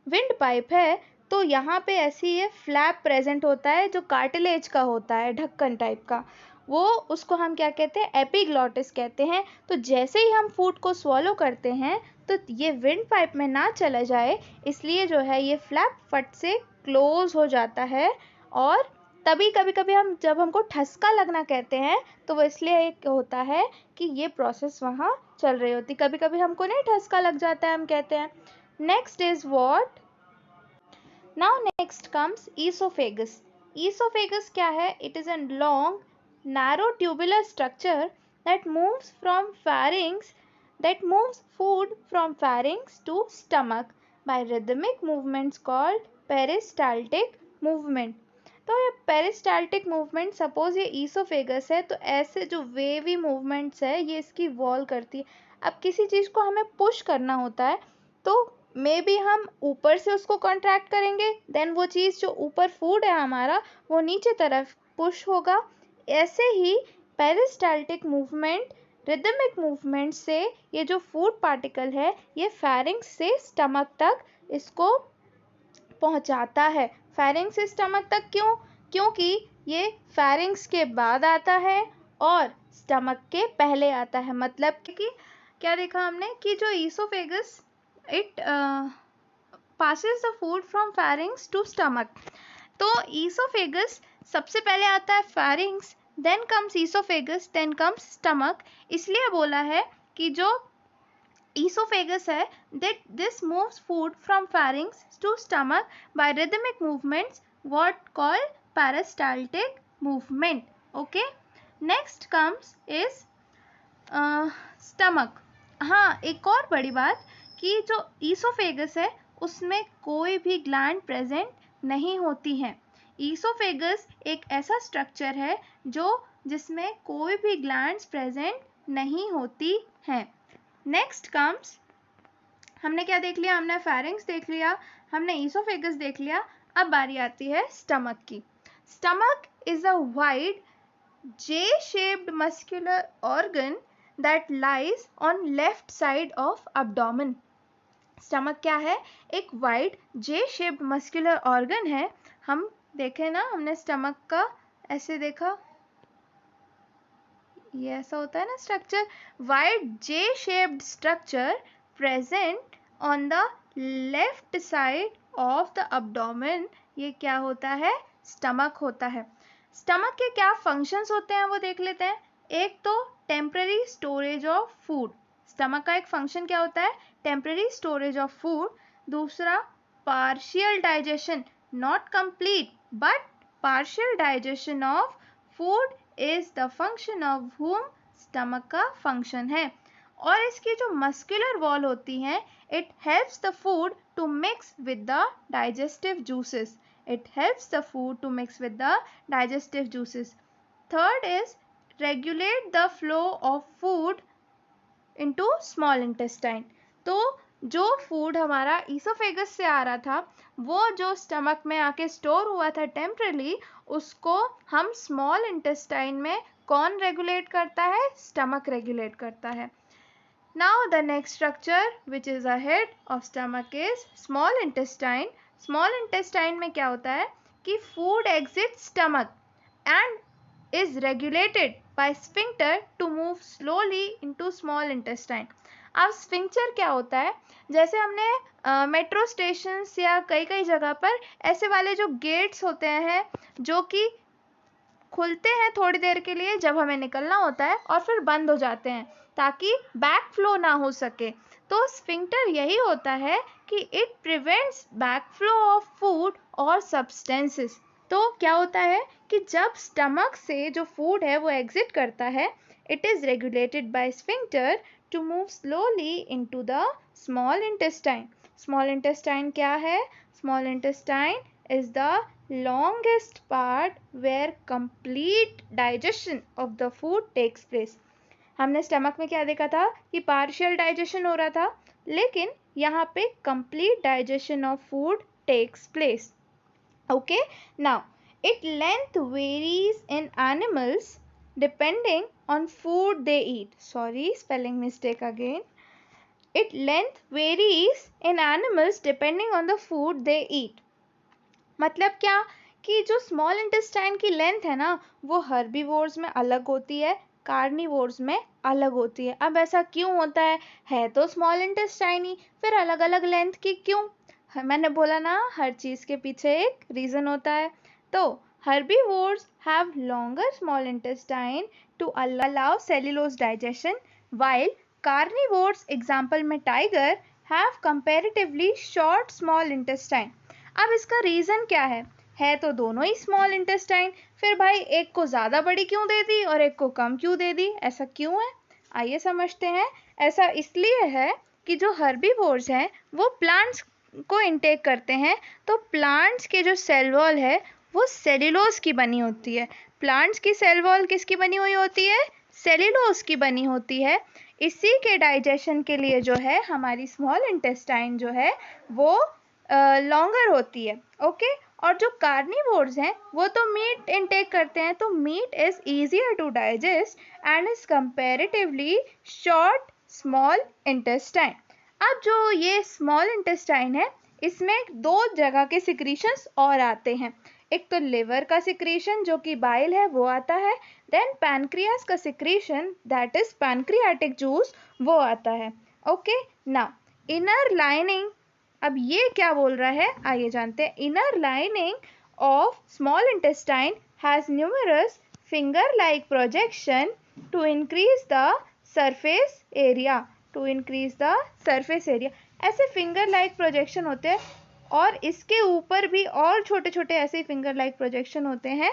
[SPEAKER 1] विंड पाइप है तो यहाँ पे ऐसी ये फ्लैप प्रेजेंट होता है जो कार्टिलेज का होता है, ढक्कन टाइप का, वो उसको हम क्या कहते हैं, एपिग्लॉटिस कहते हैं। तो जैसे ही हम फूड को स्वॉलो करते हैं तो ये विंड पाइप में ना चला जाए, इसलिए जो है ये फ्लैप फट से क्लोज हो जाता है। और तभी कभी कभी हम जब हमको ठसका लगना कहते हैं तो वो इसलिए होता है कि ये प्रोसेस वहाँ चल रही होती। कभी कभी हमको नहीं ठसका लग जाता है, हम कहते हैं। Next is what, now next comes oesophagus. Oesophagus क्या है, it is a long narrow tubular structure that moves food from pharynx to stomach by rhythmic movements called peristaltic movement. तो ये पेरिस्टाल्टिक मूवमेंट, सपोज ये oesophagus है तो ऐसे जो wavy movements है ये इसकी वॉल करती है। अब किसी चीज़ को हमें पुश करना होता है तो मे बी हम ऊपर से उसको कॉन्ट्रैक्ट करेंगे, देन वो चीज़ जो ऊपर फूड है हमारा वो नीचे तरफ पुश होगा। ऐसे ही पेरिस्टाल्टिक मूवमेंट, रिदमिक मूवमेंट से ये जो फूड पार्टिकल है ये फैरिंग्स से स्टमक तक इसको पहुंचाता है। फैरिंग्स से स्टमक तक क्यों, क्योंकि ये फैरिंग्स के बाद आता है और स्टमक के पहले आता है। मतलब कि क्या देखा हमने कि जो oesophagus it passes the food from pharynx to stomach। तो ईसोफेगस सबसे पहले आता है pharynx, then comes esophagus, then comes stomach। इसलिए बोला है कि जो esophagus है that this moves food from pharynx to stomach by rhythmic movements what called peristaltic movement। okay, next comes is stomach। हाँ, एक और बड़ी बात कि जो esophagus है उसमें कोई भी ग्लैंड प्रेजेंट नहीं होती है। ईसोफेगस एक ऐसा स्ट्रक्चर है जिसमें कोई भी ग्लैंड्स प्रेजेंट नहीं होती हैं। नेक्स्ट कम्स, हमने क्या देख लिया, हमने फैरिंग्स देख लिया, हमने ईसोफेगस देख लिया। अब बारी आती है स्टमक की। Stomach is a wide J-shaped muscular organ that lies on left side of abdomen। Stomach क्या है, एक वाइड J-shaped muscular organ है। हम देखें ना, हमने स्टमक का ऐसे देखा, ये ऐसा होता है ना structure, wide J-shaped structure present on the left side of the abdomen। ये क्या होता है, स्टमक होता है। स्टमक के क्या फंक्शंस होते हैं वो देख लेते हैं। एक तो temporary storage of food, stomach का एक फंक्शन क्या होता है, टेम्पररी स्टोरेज ऑफ फूड। दूसरा partial digestion, not complete but partial digestion of food is the function of whom, stomach का फंक्शन है। और इसकी जो मस्कुलर वॉल होती है, it helps the food to mix with the digestive juices. It helps the food to mix with the digestive juices. Third is regulate the flow of food into small intestine. तो जो food हमारा oesophagus से आ रहा था वो जो stomach में आके स्टोर हुआ था टेम्परली, उसको हम स्मॉल इंटेस्टाइन में कौन रेगुलेट करता है? स्टमक रेगुलेट करता है. Now the next structure which is a head of stomach is small intestine. Small intestine में क्या होता है कि food exits stomach and is regulated by sphincter to move slowly into small intestine. अब sphincter क्या होता है? जैसे हमने मेट्रो स्टेशन या कई कई जगह पर ऐसे वाले जो गेट्स होते हैं जो कि खुलते हैं थोड़ी देर के लिए जब हमें निकलना होता है और फिर बंद हो जाते हैं ताकि बैक फ्लो ना हो सके. तो स्फिंक्टर यही होता है कि it prevents back flow of food और सब्सटेंसेस. तो क्या होता है कि जब स्टमक से जो फूड है वो एग्जिट करता है, it is regulated by sphincter to move slowly into the small intestine. Small intestine क्या है? Small intestine is the longest part where complete digestion of the food takes place. हमने stomach में क्या देखा था कि पार्शियल डाइजेशन हो रहा था, लेकिन यहाँ पे complete digestion of food takes place. Okay, now its length varies in animals depending on food they eat. Sorry, spelling mistake again. Its length varies in animals depending on the food they eat. मतलब क्या कि जो small intestine की length है ना वो herbivores में अलग होती है, कार्निवोर्स में अलग होती है. अब ऐसा क्यों होता है तो स्मॉल इंटेस्टाइन ही, फिर अलग अलग लेंथ की क्यों? मैंने बोला ना हर चीज़ के पीछे एक रीज़न होता है. तो herbivores have longer small intestine to allow cellulose digestion, while carnivores, example में tiger, have comparatively short small intestine. अब इसका रीज़न क्या है तो दोनों ही स्मॉल इंटेस्टाइन, फिर भाई एक को ज़्यादा बड़ी क्यों दे दी और एक को कम क्यों दे दी? ऐसा क्यों है? आइए समझते हैं. ऐसा इसलिए है कि जो हर्बीवोर्स हैं वो प्लांट्स को इनटेक करते हैं, तो प्लांट्स के जो सेल वॉल है वो सेल्यूलोज की बनी होती है. प्लांट्स की सेल वॉल किसकी बनी हुई होती है? सेल्यूलोज की बनी होती है. इसी के डाइजेशन के लिए जो है हमारी स्मॉल इंटेस्टाइन जो है वो लॉन्गर होती है. ओके, और जो कार्निवोर्स हैं वो तो मीट इनटेक करते हैं, तो meat is easier to digest and is comparatively short small intestine. अब जो ये स्मॉल इंटेस्टाइन है इसमें दो जगह के सिक्रीशंस और आते हैं. एक तो लिवर का सिक्रीशन जो कि बाइल है वो आता है, देन पैनक्रियास का secretion that is pancreatic juice वो आता है. ओके, नाउ इनर लाइनिंग, अब ये क्या बोल रहा है आइए जानते हैं. Inner lining of small intestine has numerous finger like projection to increase the surface area. To increase the surface area, ऐसे फिंगर लाइक प्रोजेक्शन होते हैं और इसके ऊपर भी और छोटे छोटे ऐसे फिंगर लाइक प्रोजेक्शन होते हैं.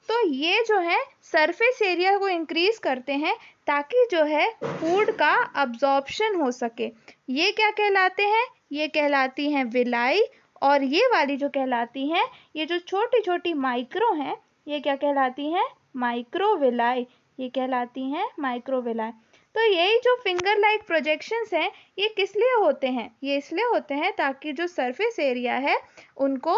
[SPEAKER 1] तो ये जो है सरफेस एरिया को इंक्रीज करते हैं ताकि जो है फूड का अब्जॉर्प्शन हो सके. ये क्या कहलाते हैं? ये कहलाती हैं विलाई, और ये वाली जो कहलाती हैं, ये जो छोटी छोटी माइक्रो हैं ये क्या कहलाती हैं? माइक्रोविलाई. ये कहलाती हैं माइक्रोविलाई. तो यही जो फिंगर लाइक प्रोजेक्शंस हैं ये किस लिए होते हैं? ये इसलिए होते हैं ताकि जो सरफेस एरिया है उनको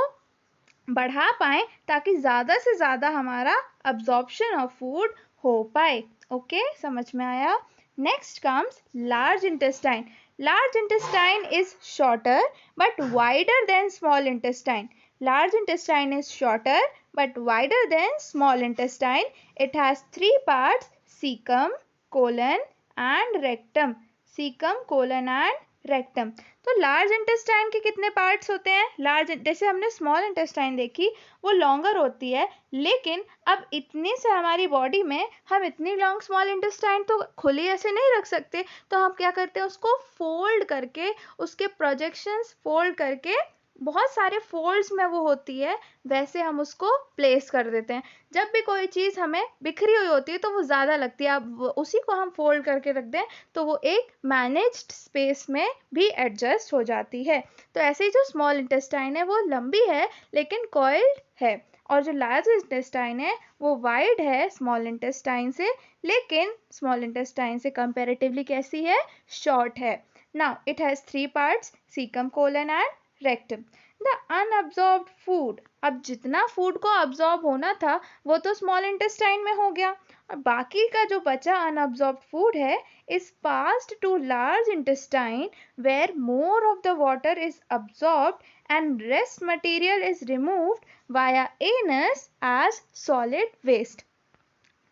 [SPEAKER 1] बढ़ा पाएं ताकि ज़्यादा से ज़्यादा हमारा अब्जॉर्प्शन ऑफ फूड हो पाए. ओके, समझ में आया. Next comes large intestine. Large intestine is shorter but wider than small intestine. Large intestine is shorter but wider than small intestine. It has three parts: cecum, colon and rectum. Cecum, colon and rectum. तो large intestine के कितने parts होते हैं? Large, जैसे हमने small intestine देखी वो longer होती है, लेकिन अब इतने से हमारी बॉडी में हम इतनी लॉन्ग स्मॉल इंटेस्टाइन तो खुली ऐसे नहीं रख सकते, तो हम क्या करते हैं उसको फोल्ड करके, उसके प्रोजेक्शंस फोल्ड करके बहुत सारे फोल्ड्स में वो होती है, वैसे हम उसको प्लेस कर देते हैं। जब भी कोई चीज़ हमें बिखरी हुई होती है तो वो ज़्यादा लगती है, अब उसी को हम फोल्ड करके रख दें तो वो एक मैनेज्ड स्पेस में भी एडजस्ट हो जाती है। तो ऐसे ही जो स्मॉल इंटेस्टाइन है वो लंबी है लेकिन कॉइल्ड है, और जो लार्ज इंटेस्टाइन है वो वाइड है स्मॉल इंटेस्टाइन से, लेकिन स्मॉल इंटेस्टाइन से कंपैरेटिवली कैसी है, शॉर्ट है। Now it has 3 parts, caecum, colon and rectum. The unabsorbed food, अब जितना फूड को अब्जॉर्ब होना था वो तो स्मॉल इंटेस्टाइन में हो गया, और बाकी का जो बचा अनअब्जॉर्ब्ड फूड है is passed to large intestine where more of the water is absorbed and rest material is removed via anus as solid waste.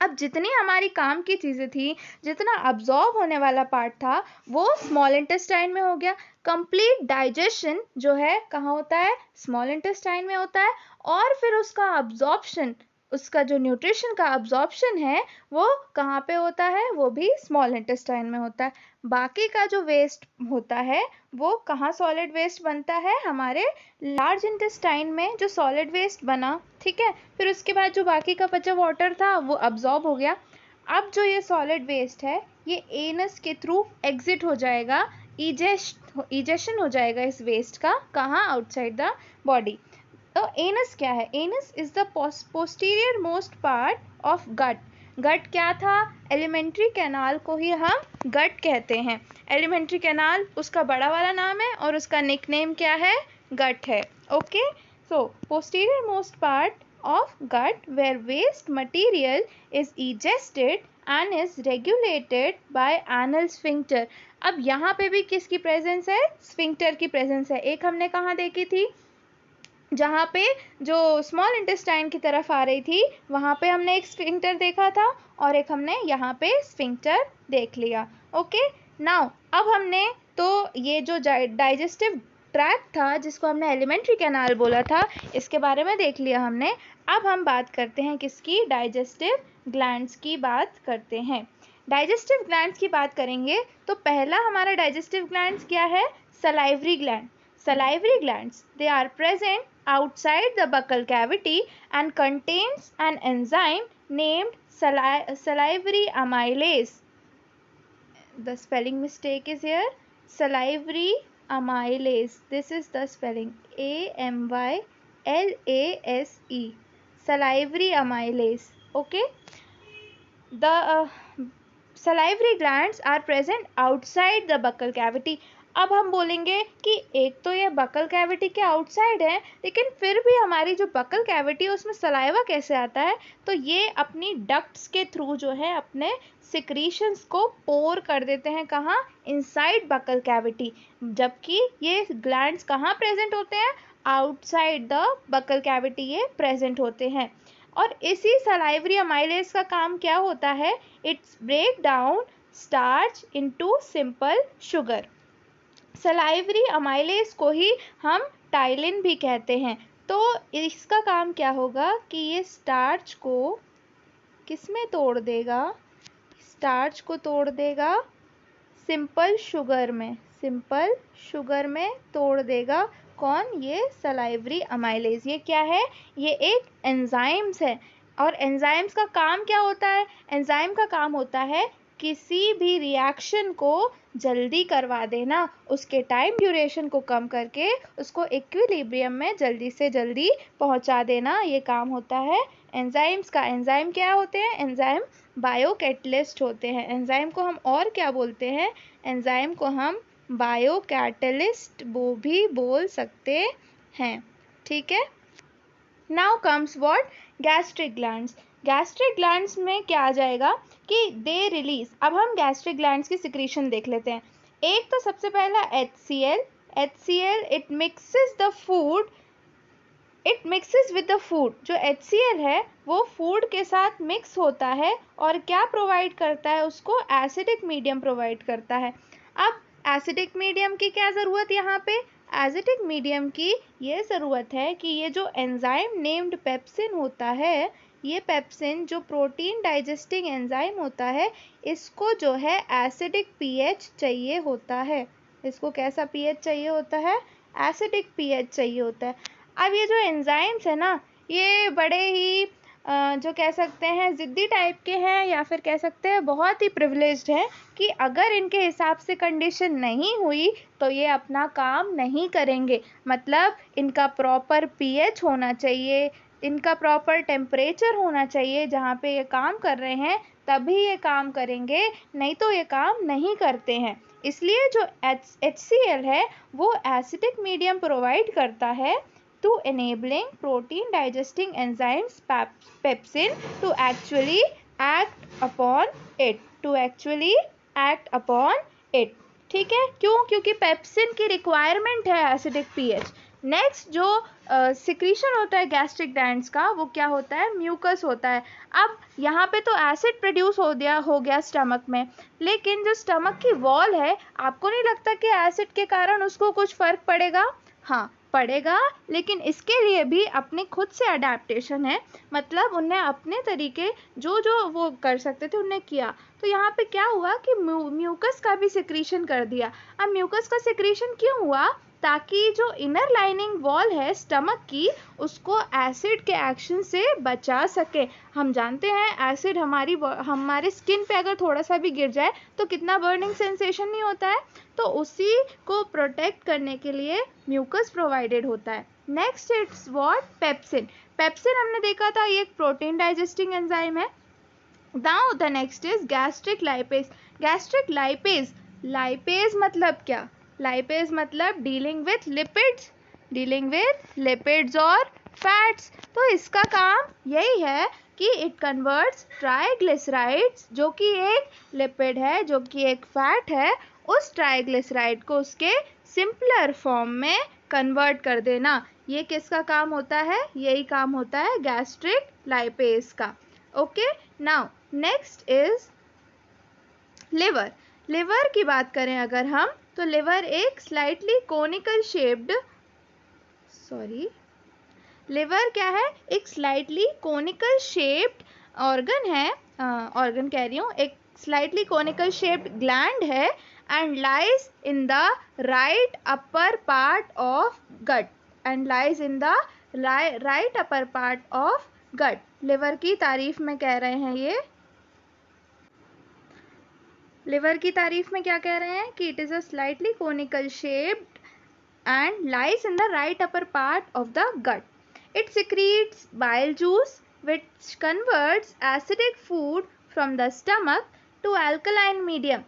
[SPEAKER 1] अब जितनी हमारी काम की चीज़ें थी, जितना अब्जॉर्ब होने वाला पार्ट था वो स्मॉल इंटेस्टाइन में हो गया। कंप्लीट डाइजेशन जो है कहाँ होता है, स्मॉल इंटेस्टाइन में होता है, और फिर उसका अब्जॉर्प्शन, उसका जो न्यूट्रिशन का अब्जॉर्प्शन है वो कहाँ पे होता है, वो भी स्मॉल इंटेस्टाइन में होता है। बाकी का जो वेस्ट होता है वो कहाँ सॉलिड वेस्ट बनता है, हमारे लार्ज इंटेस्टाइन में जो सॉलिड वेस्ट बना, ठीक है। फिर उसके बाद जो बाकी का बचा वाटर था वो अब्जॉर्ब हो गया। अब जो ये सॉलिड वेस्ट है ये एनस के थ्रू एग्जिट हो जाएगा, इजेशन हो जाएगा इस वेस्ट का, कहाँ, आउटसाइड द बॉडी। तो एनस क्या है, anus is the posterior most part of gut. Gut क्या था, एलिमेंट्री कैनाल को ही हम गट कहते हैं। एलिमेंट्री कैनाल उसका बड़ा वाला नाम है और उसका निकनेम क्या है, गट है। Okay, so posterior most part of gut where waste material is egested and is regulated by anal sphincter। अब यहाँ पे भी किसकी प्रेजेंस है, स्फिंक्टर की प्रेजेंस है। एक हमने कहाँ देखी थी, जहाँ पे जो स्मॉल इंटेस्टाइन की तरफ आ रही थी वहाँ पे हमने एक स्फिंक्टर देखा था, और एक हमने यहाँ पे स्फिंक्टर देख लिया। ओके, नाउ अब हमने तो ये जो डाइजेस्टिव ट्रैक्ट था जिसको हमने एलिमेंट्री कैनाल बोला था, इसके बारे में देख लिया हमने। अब हम बात करते हैं किसकी, डाइजेस्टिव ग्लैंड्स की बात करते हैं। डाइजेस्टिव ग्लैंड्स की बात करेंगे तो पहला हमारा डाइजेस्टिव ग्लैंड्स क्या है, salivary gland. Salivary glands, they are present outside the buccal cavity and contains an enzyme named salivary amylase. The spelling mistake is here, salivary amylase. This is the spelling, AMYLASE, salivary amylase. Okay, the salivary glands are present outside the buccal cavity। अब हम बोलेंगे कि एक तो ये buccal cavity के outside है, लेकिन फिर भी हमारी जो बकल कैविटी है उसमें सलाइवा कैसे आता है, तो ये अपनी डक्ट्स के थ्रू जो है अपने सिक्रीशंस को पोर कर देते हैं, कहाँ, इनसाइड बकल कैविटी, जबकि ये ग्लैंड्स कहाँ प्रेजेंट होते हैं, आउटसाइड द बकल कैविटी ये प्रेजेंट होते हैं। और इसी सलाइवरी अमाइलेज का काम क्या होता है, it's break down starch into simple sugar. Salivary amylase को ही हम टाइलिन भी कहते हैं। तो इसका काम क्या होगा कि ये स्टार्च को किस में तोड़ देगा, स्टार्च को तोड़ देगा सिंपल शुगर में, सिंपल शुगर में तोड़ देगा। कौन, ये सलाइवरी अमाइलेज। ये क्या है, ये एक एंजाइम्स है। और एंजाइम्स का काम क्या होता है, एंजाइम का काम होता है किसी भी रिएक्शन को जल्दी करवा देना, उसके टाइम ड्यूरेशन को कम करके उसको इक्विलिब्रियम में जल्दी से जल्दी पहुंचा देना, ये काम होता है एंजाइम्स का। एंजाइम क्या होते हैं, एंजाइम बायोकैटलिस्ट होते हैं। एंजाइम को हम और क्या बोलते हैं, एंजाइम को हम बायोकैटलिस्ट वो भी बोल सकते हैं, ठीक है। Now comes what, gastric glands. Gastric glands में क्या आ जाएगा कि दे रिलीज। अब हम गैस्ट्रिक ग्लैंड्स की सिक्रीशन देख लेते हैं। एक तो सबसे पहला HCl, it mixes the food, it mixes with the food. जो HCl है वो फूड के साथ मिक्स होता है और क्या प्रोवाइड करता है, उसको एसिडिक मीडियम प्रोवाइड करता है। अब एसिडिक मीडियम की क्या ज़रूरत यहाँ पे, एसिडिक मीडियम की ये ज़रूरत है कि ये जो एंजाइम नेम्ड पेप्सिन होता है, ये पेप्सिन जो प्रोटीन डाइजेस्टिंग एंजाइम होता है, इसको जो है एसिडिक pH चाहिए होता है। इसको कैसा pH चाहिए होता है, एसिडिक पीएच चाहिए होता है। अब ये जो एंजाइम्स है ना, ये बड़े ही जो कह सकते हैं ज़िद्दी टाइप के हैं, या फिर कह सकते हैं बहुत ही प्रिविलेज्ड हैं कि अगर इनके हिसाब से कंडीशन नहीं हुई तो ये अपना काम नहीं करेंगे। मतलब इनका प्रॉपर पीएच होना चाहिए, इनका प्रॉपर टेम्परेचर होना चाहिए जहाँ पे ये काम कर रहे हैं, तभी ये काम करेंगे, नहीं तो ये काम नहीं करते हैं। इसलिए जो HCl है वो एसिडिक मीडियम प्रोवाइड करता है to enabling protein digesting enzymes pepsin to actually act upon it। ठीक है, क्यों? क्योंकि पेप्सिन की रिक्वायरमेंट है एसिडिक पीएच। नेक्स्ट जो सिक्रीशन होता है गैस्ट्रिक ग्लैंड्स का, वो क्या होता है? म्यूकस होता है। अब यहाँ पे तो एसिड प्रोड्यूस हो गया स्टमक में, लेकिन जो स्टमक की वॉल है, आपको नहीं लगता कि एसिड के कारण उसको कुछ फर्क पड़ेगा? हाँ पड़ेगा, लेकिन इसके लिए भी अपने खुद से अडेप्टेशन है। मतलब उन्हें अपने तरीके जो वो कर सकते थे उन्हें किया। तो यहाँ पे क्या हुआ कि म्यूकस का भी सिक्रीशन कर दिया। अब म्यूकस का सिक्रीशन क्यों हुआ? ताकि जो इनर लाइनिंग वॉल है स्टमक की, उसको एसिड के एक्शन से बचा सके। हम जानते हैं एसिड हमारे स्किन पे अगर थोड़ा सा भी गिर जाए तो कितना बर्निंग सेंसेशन नहीं होता है, तो उसी को प्रोटेक्ट करने के लिए म्यूकस प्रोवाइडेड होता है। Next it's what? Pepsin. Pepsin हमने देखा था ये एक प्रोटीन डाइजेस्टिंग एंजाइम है। Now the next is gastric lipase. Gastric lipase, lipase मतलब क्या? लाइपेज मतलब डीलिंग विथ लिपिड्स और फैट्स। तो इसका काम यही है कि इट कन्वर्ट्स ट्राइग्लिसराइड्स, जो कि एक लिपिड है, जो कि एक फैट है, उस ट्राइग्लिसराइड को उसके सिंपलर फॉर्म में कन्वर्ट कर देना। ये किसका काम होता है? यही काम होता है गैस्ट्रिक लाइपेज का। Okay, now next is liver. Liver की बात करें अगर हम, तो लिवर एक स्लाइटली कोनिकल शेप्ड, लिवर क्या है? एक स्लाइटली कोनिकल शेप्ड ऑर्गन है, ऑर्गन कह रही हूँ, एक स्लाइटली कोनिकल शेप्ड ग्लैंड है and lies in the right upper part of gut. Liver की तारीफ में कह रहे हैं ये, लिवर की तारीफ में क्या कह रहे हैं कि it is a slightly conical shaped and lies in the right upper part of the gut. It secretes bile juice which converts acidic food from the stomach to alkaline medium.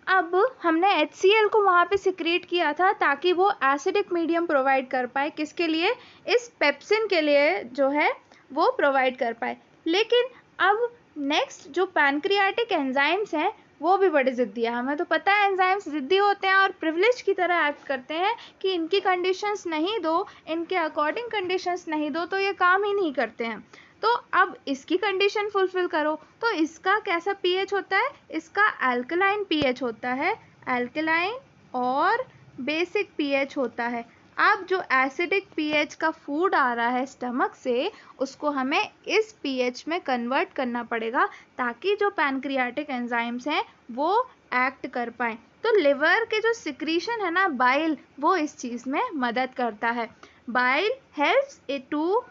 [SPEAKER 1] अब हमने HCl को वहाँ पे secrete किया था ताकि वो acidic medium provide कर पाए। किसके लिए? इस पेप्सिन के लिए जो है वो प्रोवाइड कर पाए। लेकिन अब नेक्स्ट जो पैनक्रियाटिक एंजाइम्स हैं वो भी बड़े ज़िद्दी है। हमें तो पता है एंजाइम्स ज़िद्दी होते हैं और प्रिविलेज की तरह एक्ट करते हैं कि इनकी कंडीशंस नहीं दो, इनके अकॉर्डिंग कंडीशंस नहीं दो तो ये काम ही नहीं करते हैं। तो अब इसकी कंडीशन फुलफिल करो, तो इसका कैसा पीएच होता है? इसका अल्कलाइन पीएच होता है, अल्कलाइन और बेसिक पीएच होता है। अब जो एसिडिक पीएच का फूड आ रहा है स्टमक से, उसको हमें इस पीएच में कन्वर्ट करना पड़ेगा ताकि जो पैनक्रियाटिक एंजाइम्स हैं वो एक्ट कर पाएँ। तो लिवर के जो सिक्रीशन है ना, बाइल, वो इस चीज़ में मदद करता है। Bile helps it to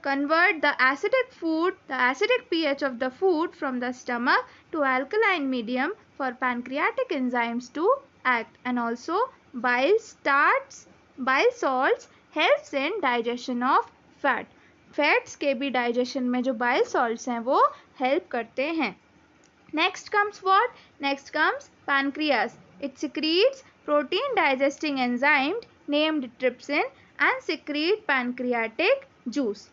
[SPEAKER 1] convert the acidic pH of the food from the stomach to alkaline medium for pancreatic enzymes to act, and also bile salts helps in digestion of fat. Fats के भी digestion में जो bile salts हैं वो help करते हैं। Next comes what? Next comes pancreas. It secretes protein digesting enzyme named trypsin and secrete pancreatic juice.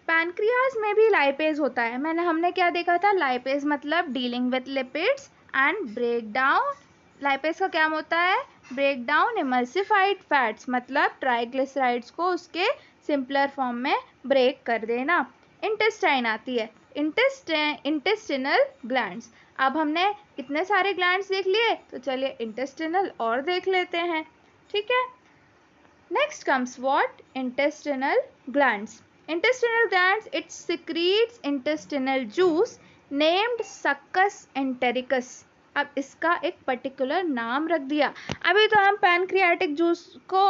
[SPEAKER 1] Pancreas में भी लाइपेज होता है। हमने क्या देखा था? लाइपेज मतलब dealing with lipids and break down. Lipase का क्या होता है? ब्रेक डाउन इमल्सिफाइड फैट्स, मतलब ट्राइग्लिसराइड्स को उसके सिंपलर फॉर्म में ब्रेक कर देना। इंटेस्टाइन आती है, इंटेस्टिनल ग्लैंड्स। अब हमने कितने सारे ग्लैंड्स देख लिए, तो चलिए इंटेस्टिनल और देख लेते हैं। ठीक है, next comes what? Intestinal glands. Intestinal glands, it secretes intestinal juice named succus entericus. अब इसका एक पर्टिकुलर नाम रख दिया। अभी तो हम पैनक्रियाटिक जूस को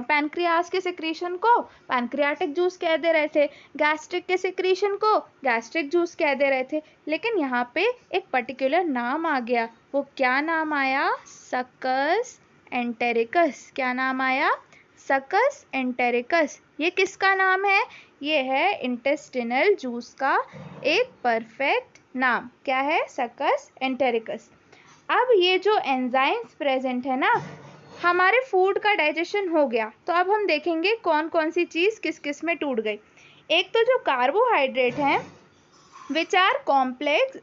[SPEAKER 1] पैनक्रियास के सिक्रीशन को पैनक्रियाटिक जूस कह दे रहे थे, गैस्ट्रिक के सिक्रीशन को गैस्ट्रिक जूस कह दे रहे थे, लेकिन यहाँ पे एक पर्टिकुलर नाम आ गया। वो क्या नाम आया? सकस एंटेरिकस। क्या नाम आया? सकस एंटेरिकस। ये किसका नाम है? ये है इंटेस्टिनल जूस का एक परफेक्ट नाम। क्या है? सकस एंटेरिकस। अब ये जो एंजाइम्स प्रेजेंट है ना, हमारे फूड का डाइजेशन हो गया, तो अब हम देखेंगे कौन कौन सी चीज़ किस किस में टूट गई। एक तो जो कार्बोहाइड्रेट हैं विच आर कॉम्प्लेक्स,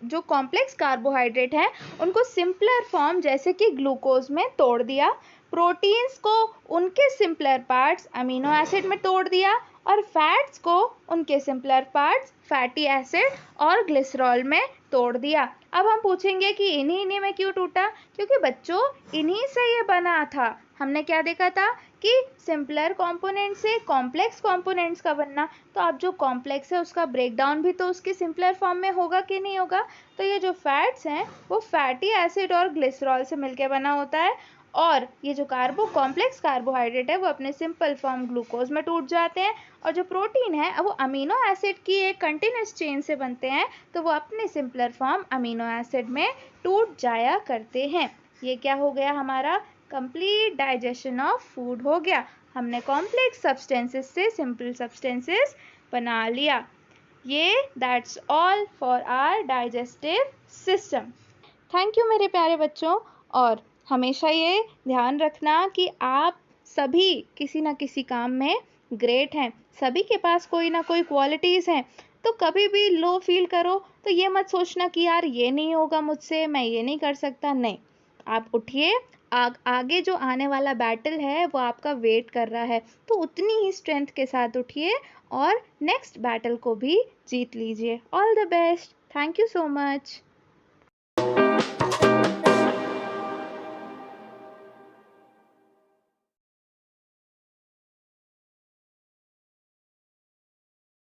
[SPEAKER 1] जो कॉम्प्लेक्स कार्बोहाइड्रेट हैं उनको सिंपलर फॉर्म जैसे कि ग्लूकोज में तोड़ दिया, प्रोटीन्स को उनके सिंपलर पार्ट्स अमीनो एसिड में तोड़ दिया, और फैट्स को उनके सिंपलर पार्ट्स फैटी एसिड और ग्लिसरॉल में तोड़ दिया। अब हम पूछेंगे कि इन्हीं में क्यों टूटा? क्योंकि बच्चों इन्हीं से ये बना था। हमने क्या देखा था कि सिंपलर कंपोनेंट से कॉम्प्लेक्स कंपोनेंट्स का बनना, तो अब जो कॉम्प्लेक्स है उसका ब्रेकडाउन भी तो उसके सिंपलर फॉर्म में होगा कि नहीं होगा। तो ये जो फैट्स हैं वो फैटी एसिड और ग्लिसरॉल से मिलकर बना होता है, और ये जो कॉम्प्लेक्स कार्बोहाइड्रेट है वो अपने सिंपल फॉर्म ग्लूकोज में टूट जाते हैं, और जो प्रोटीन है वो अमीनो एसिड की एक कंटिन्यूस चेन से बनते हैं, तो वो अपने सिंपलर फॉर्म अमीनो एसिड में टूट जाया करते हैं। ये क्या हो गया? हमारा कंप्लीट डाइजेशन ऑफ फूड हो गया। हमने कॉम्प्लेक्स सब्सटेंसेस से सिंपल सब्सटेंसेस बना लिया। ये that's all for our digestive system. Thank you मेरे प्यारे बच्चों, और हमेशा ये ध्यान रखना कि आप सभी किसी ना किसी काम में ग्रेट हैं, सभी के पास कोई ना कोई क्वालिटीज़ हैं। तो कभी भी लो फील करो तो ये मत सोचना कि यार ये नहीं होगा मुझसे, मैं ये नहीं कर सकता। नहीं, आप उठिए, आगे जो आने वाला बैटल है वो आपका वेट कर रहा है, तो उतनी ही स्ट्रेंथ के साथ उठिए और नेक्स्ट बैटल को भी जीत लीजिए। All the best. Thank you so much.